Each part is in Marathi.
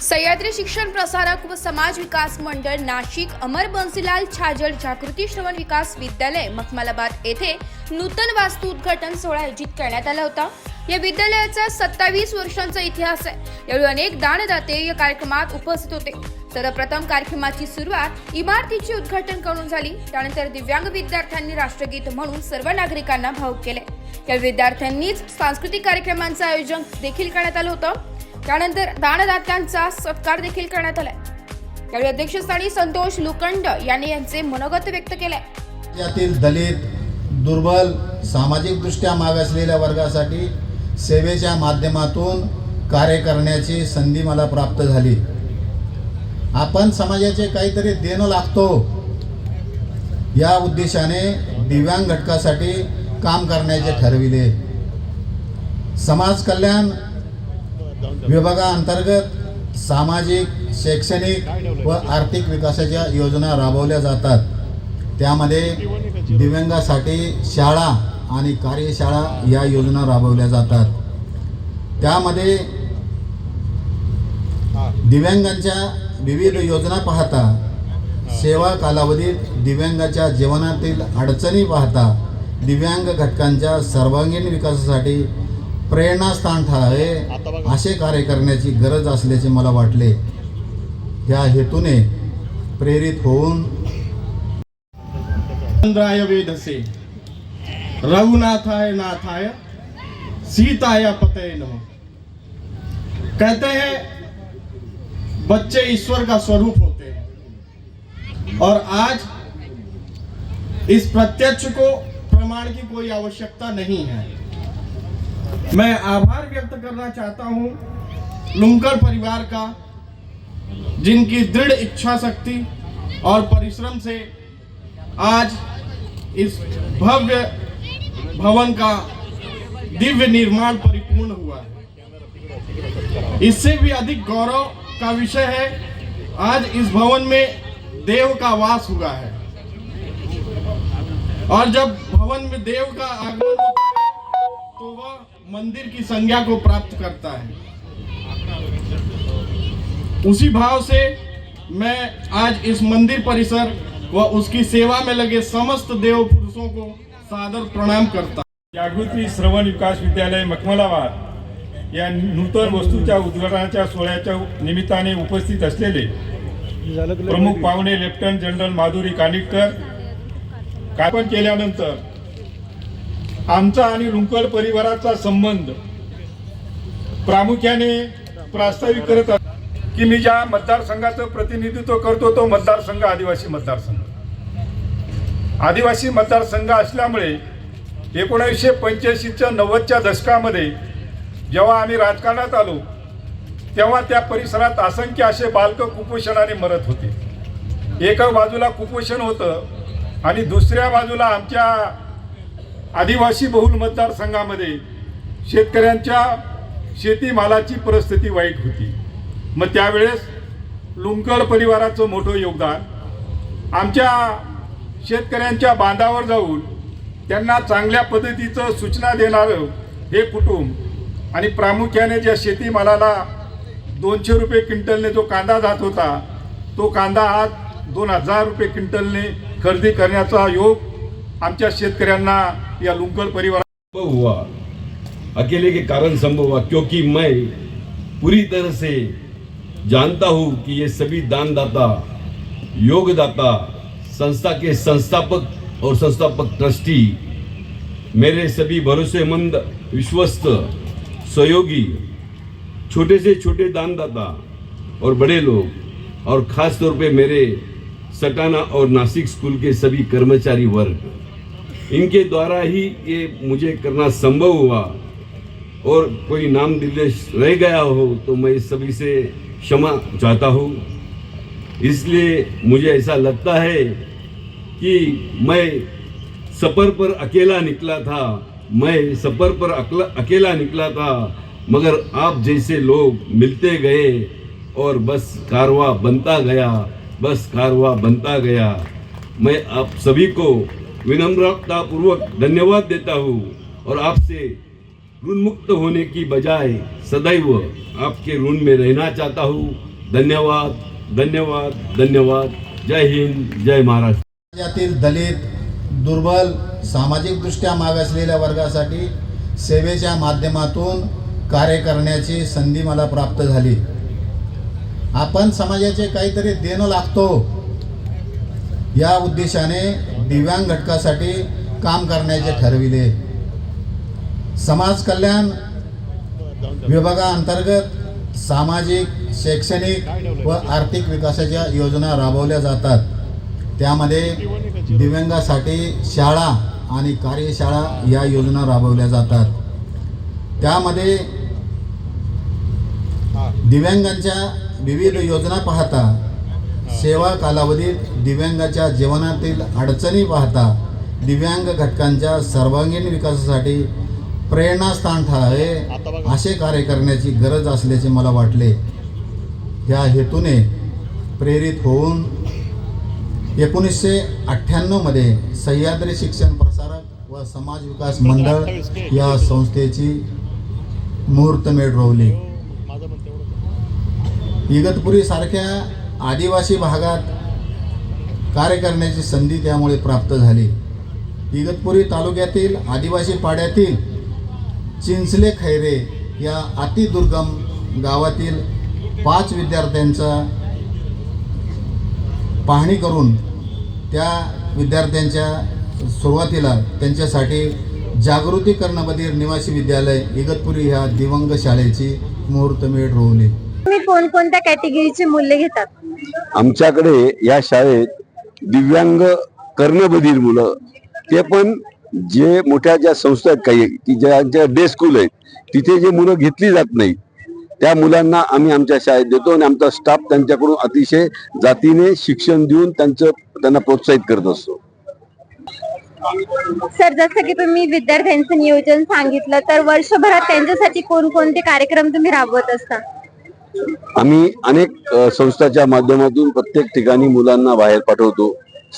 सह्याद्री शिक्षण प्रसारक व समाज विकास मंडळ नाशिक अमर बन्सीलाल छाजल जागृती श्रवण विकास विद्यालय मखमलाबाद येथे नूतन वास्तू उद्घाटन सोहळा आयोजित करण्यात आला होता। या विद्यालयाचा 27 वर्षांचा इतिहास आहे। यावेळी अनेक दानदाते या कार्यक्रमात उपस्थित होते। सर्वप्रथम कार्यक्रमाची सुरुवात इमारतीचे उद्घाटन करून झाली। त्यानंतर दिव्यांग विद्यार्थ्यांनी राष्ट्रगीत म्हणून सर्व नागरिकांना भावुक केले। या विद्यार्थ्यांनीच सांस्कृतिक कार्यक्रमांचे आयोजन देखील करण्यात आलं होतं। त्यानंतर दानदात्यांचा सत्कार देखील करण्यात आला। यावेळी अध्यक्षस्थानी संतोष लुकंड यांनी यांचे मनोगत व्यक्त केले। यातील दलित, दुर्बल, सामाजिक दृष्ट्या मागासलेल्या वर्गासाठी सेवेच्या माध्यमातून कार्य करण्याची संधी मला प्राप्त झाली। आपण समाजाचे काहीतरी देणं लागतो या उद्देशाने दिव्यांग घटकासाठी काम करण्याचे ठरविले। समाज कल्याण विभागाअंतर्गत सामाजिक, शैक्षणिक व आर्थिक विकासाच्या योजना राबवल्या जातात। त्यामध्ये दिव्यांगासाठी शाळा आणि कार्यशाळा या योजना राबवल्या जातात। त्यामध्ये दिव्यांगांच्या विविध योजना पाहता, सेवा कालावधीत दिव्यांगाच्या जीवनातील अडचणी पाहता, दिव्यांग घटकांच्या सर्वांगीण विकासासाठी प्रेरणास्थान ठरावे असे कार्य करण्याची गरज असल्याचे मला वाटले। ह्या हेतूने प्रेरित होऊन चंद्राय वेदसे रघुनाथाय नाथाय सीताय पतये नमः। कहते हैं बच्चे ईश्वर का स्वरूप होते हैं और आज इस प्रत्यक्ष को प्रमाण की कोई आवश्यकता नहीं है। मैं आभार व्यक्त करना चाहता हूं लुंकर परिवार का, जिनकी दृढ़ इच्छा शक्ति और परिश्रम से आज इस भव्य भवन का दिव्य निर्माण परिपूर्ण हुआ है। इससे भी अधिक गौरव का विषय है, आज इस भवन में देव का वास हुआ है और जब भवन में देव का आगमन होता है तो वह मंदिर की संज्ञा को प्राप्त करता है। उसी भाव से मैं आज इस मंदिर परिसर व उसकी सेवा में लगे समस्त देव पुरुषों को सादर प्रणाम करता। जागृती श्रवण विकास विद्यालय मखमलाबाद या नूतन वस्तूच्या उद्घाटनाच्या सोहळ्याच्या निमित्ताने उपस्थित असलेले प्रमुख पाहुणे लेफ्टनंट जनरल माधुरी कानिटकर, कार्यक्रम केल्यानंतर आमचा आणि लुंकर परिवाराचा संबंध प्रामुख्याने प्रास्ताविक करत की मी ज्या मतदारसंघाचं प्रतिनिधित्व करतो तो मतदारसंघ आदिवासी मतदारसंघ असल्यामुळे 1985च्या 90च्या दशकामध्ये जेव्हा आम्ही राजकारणात आलो तेव्हा त्या परिसरात असंख्य असे बालक कुपोषणाने मरत होते। एका बाजूला कुपोषण होतं आणि दुसऱ्या बाजूला आमच्या आदिवासी बहुल मतदारसंघामध्ये शेतकऱ्यांच्या शेतीमालाची परिस्थिती वाईट होती। मग त्यावेळेस लुंकर परिवाराचं मोठं योगदान, आमच्या शेतकऱ्यांच्या बांधावर जाऊन त्यांना चांगल्या पद्धतीचं सूचना देणारं हे कुटुंब आणि प्रामुख्याने ज्या शेतीमालाला 200 रुपये क्विंटलने जो कांदा जात होता तो कांदा आज 2000 रुपये क्विंटलने खरेदी करण्याचा योग आमच्या शेतकऱ्यांना या लुंकर परिवार हुआ। अकेले के कारण संभव हुआ क्योंकि मैं पूरी तरह से जानता हूं कि ये सभी दानदाता, योगदाता, संस्था के संस्थापक और संस्थापक ट्रस्टी, मेरे सभी भरोसेमंद विश्वस्त सहयोगी, छोटे से छोटे दानदाता और बड़े लोग, और खास तौर पे मेरे सटाना और नासिक स्कूल के सभी कर्मचारी वर्ग, इनके द्वारा ही ये मुझे करना संभव हुआ। और कोई नाम निर्देश रह गया हो तो मैं सभी से क्षमा चाहता हूँ। इसलिए मुझे ऐसा लगता है कि मैं सफ़र पर अकेला निकला था, मगर आप जैसे लोग मिलते गए और बस कारवां बनता गया। मैं आप सभी को विनम्रतापूर्वक धन्यवाद देता हूँ और आपसे ऋण मुक्त होने की बजाय सदैव आपके ऋण में रहना चाहता हूँ। धन्यवाद, धन्यवाद, धन्यवाद। जय हिंद, जय महाराष्ट्र। राज्यातील दलित, दुर्बल, सामाजिकदृष्ट्या मागासलेल्या वर्गासाठी सेवेच्या माध्यमातून कार्य करण्याची संधी मला प्राप्त झाली। आपण समाजाचे काहीतरी देणं लागतो या उद्देशाने दिव्यांग घटकासाठी काम करण्याचे ठरविले। समाज कल्याण विभागाअंतर्गत सामाजिक, शैक्षणिक व आर्थिक विकासाच्या योजना राबवल्या जातात। त्यामध्ये दिव्यांगासाठी शाळा आणि कार्यशाळा या योजना राबवल्या जातात। त्यामध्ये दिव्यांगांच्या विविध योजना पाहता, सेवा कालावधीत दिव्यांगाच्या जीवनातील अडचणी पाहता, दिव्यांग घटकांच्या सर्वांगीण विकासासाठी प्रेरणास्थान ठरावे असे कार्य करण्याची गरज असल्याचे मला वाटले। ह्या हेतूने प्रेरित होऊन 1998 मध्ये सह्याद्री शिक्षण प्रसारक व समाज विकास मंडळ या संस्थेची मुहूर्तमेढ रोवली। इगतपुरी सारख्या आदिवासी भागात कार्य करण्याची संधी त्यामुळे प्राप्त झाली। इगतपुरी तालुक्यातील आदिवासी पाड्यातील चिंचले खैरे या अतिदुर्गम गावातील 5 विद्यार्थ्यांचा पाहणी करून त्या विद्यार्थ्यांच्या सुरुवातीला त्यांच्यासाठी जागृतीकरण बधीर निवासी विद्यालय इगतपुरी ह्या दिव्यांग शाळेची मुहूर्तमेढ रोवली। तुम्ही कोणकोणत्या कॅटेगरीचे मूल्य घेतात? आमच्याकडे या शाळेत दिव्यांग कर्णबधीर मुलं, ते पण जे मोठ्या ज्या संस्था आहेत काही की ज्यांच्या डे स्कूल आहेत तिथे जे मुलं घेतली जात नाही त्या मुलांना आम्ही आमच्या शाळेत देतो आणि आमचा स्टाफ त्यांच्याकडून अतिशय जातीने शिक्षण देऊन त्यांना प्रोत्साहित करत असतो। सर, जसं की तुम्ही विद्यार्थ्यांचं नियोजन सांगितलं, तर वर्षभरात त्यांच्यासाठी कोणकोणते कार्यक्रम तुम्ही राबवत असता? आम्ही अनेक संस्थाच्या माध्यमातून प्रत्येक ठिकाणी मुलांना बाहेर पाठवतो,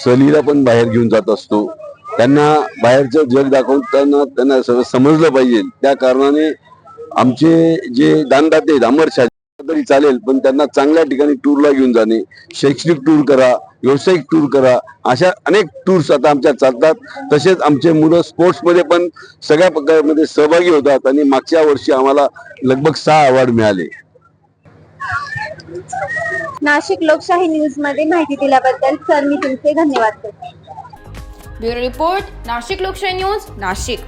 सहलीला पण बाहेर घेऊन जात असतो। त्यांना बाहेरचं जग दाखवून त्यांना सगळं समजलं पाहिजे। त्या कारणाने आमचे जे दानदाते आहेत, अमर शाह तरी चालेल, पण त्यांना चांगल्या ठिकाणी टूरला घेऊन जाणे, शैक्षणिक टूर करा, व्यावसायिक टूर करा, अशा अनेक टूर्स आता आमच्या चालतात। तसेच आमचे मुलं स्पोर्ट्समध्ये पण सगळ्या प्रकारामध्ये सहभागी होतात आणि मागच्या वर्षी आम्हाला लगभग 6 अवॉर्ड मिळाले। नाशिक लोकशाही न्यूज मध्ये माहिती दिल्याबद्दल सर मी तुमचे धन्यवाद करते। ब्युरो रिपोर्ट, नाशिक लोकशाही न्यूज, नाशिक।